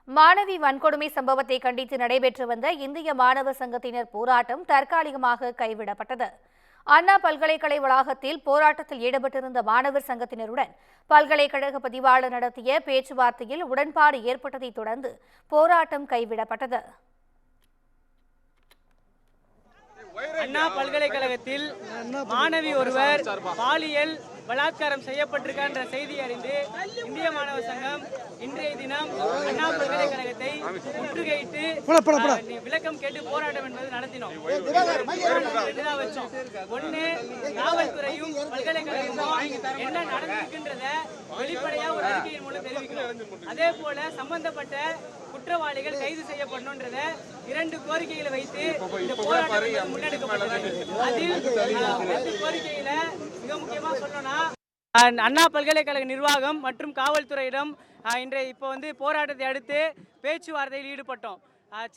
மாணவி வன்கொடுமை சம்பவத்தை கண்டித்து நடைபெற்று வந்த இந்திய மாணவர் சங்கத்தினர் போராட்டம் தற்காலிகமாக கைவிடப்பட்டது. அண்ணா பல்கலைக்கழக வளாகத்தில் போராட்டத்தில் ஈடுபட்டிருந்த மாணவர் சங்கத்தினருடன் பல்கலைக்கழக பதிவாளர் நடத்திய பேச்சுவார்த்தையில் உடன்பாடு ஏற்பட்டதைத் தொடர்ந்து போராட்டம் கைவிடப்பட்டது. அண்ணா பல்கலைக்கழகத்தில் மாணவி ஒருவர் பாலியல் பலாத்காரம் செய்யப்பட்டிருக்கின்ற செய்தி அறிந்து இந்திய மாணவர் சங்கம் இன்றைய தினம் அண்ணா பல்கலைக்கழகத்தை முற்றுகையிட்டு விளக்கம் கேட்டு போராட்டம் என்பது நடத்தினோம். ஒண்ணு, காவல்துறையும் பல்கலைக்கழகமும் என்ன நடந்திருக்கின்றத வெளிப்படையா ஒரு அறிக்கையின் மூலம் தெரிவிக்கிறோம். அதே போல சம்பந்தப்பட்ட குற்றவாளிகள் கைது செய்யப்படணும்ன்றத 2 கோரிக்கைகளை வைத்து இந்த போராட்டம் முன்னெடுக்கப்பட்டது. அதில் 2 கோரிக்கையில மிக முக்கியமா சொல்லணும்னா, அண்ணா பல்கலைக்கழக நிர்வாகம் மற்றும் காவல்துறையிடம் இன்றைய இப்போ போராட்டத்தை அடுத்து பேச்சுவார்த்தையில் ஈடுபட்டோம்.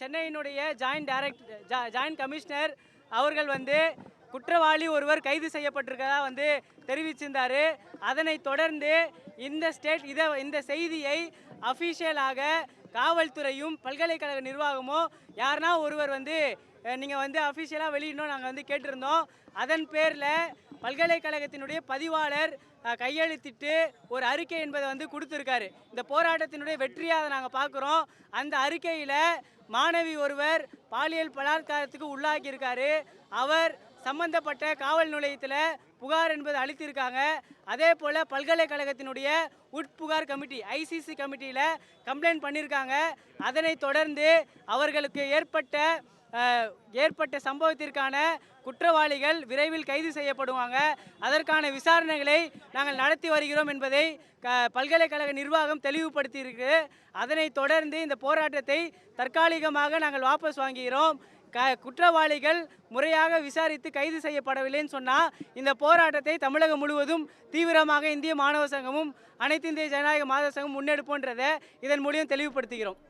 சென்னையினுடைய ஜாயின்ட் கமிஷனர் அவர்கள் குற்றவாளி ஒருவர் கைது செய்யப்பட்டிருக்கதா தெரிவிச்சிருந்தாரு. அதனைத் தொடர்ந்து இந்த செய்தியை அஃபிஷியலாக காவல்துறையும் பல்கலைக்கழக நிர்வாகமோ யாருன்னா ஒருவர் நீங்கள் அஃபிஷியலாக வெளியிடணும் நாங்கள் கேட்டிருந்தோம். அதன் பேரில் பல்கலைக்கழகத்தினுடைய பதிவாளர் கையெழுத்திட்டு ஒரு அறிக்கை என்பதை கொடுத்துருக்காரு. இந்த போராட்டத்தினுடைய வெற்றியாக நாங்கள் பார்க்குறோம். அந்த அறிக்கையில் மாணவி ஒருவர் பாலியல் பலாத்காரத்துக்கு உள்ளாகியிருக்காரு. அவர் சம்பந்தப்பட்ட காவல் நிலையத்தில் புகார் என்பது அளித்திருக்காங்க. அதே போல் பல்கலைக்கழகத்தினுடைய உட்புகார் கமிட்டி ICC கமிட்டியில் கம்ப்ளைண்ட் பண்ணியிருக்காங்க. அதனைத் தொடர்ந்து அவர்களுக்கு ஏற்பட்ட சம்பவத்திற்கான குற்றவாளிகள் விரைவில் கைது செய்யப்படுவாங்க. அதற்கான விசாரணைகளை நாங்கள் நடத்தி வருகிறோம் என்பதை பல்கலைக்கழக நிர்வாகம் தெளிவுபடுத்தியிருக்கு. அதனைத் தொடர்ந்து இந்த போராட்டத்தை தற்காலிகமாக நாங்கள் வாபஸ் வாங்குகிறோம். குற்றவாளிகள் முறையாக விசாரித்து கைது செய்யப்படவில்லைன்னு சொன்னால் இந்த போராட்டத்தை தமிழகம் முழுவதும் தீவிரமாக இந்திய மாணவர் சங்கமும் அனைத்து இந்திய ஜனநாயக மாதர் சங்கம் முன்னெடுப்போன்றதை இதன் மூலம் தெளிவுபடுத்துகிறோம்.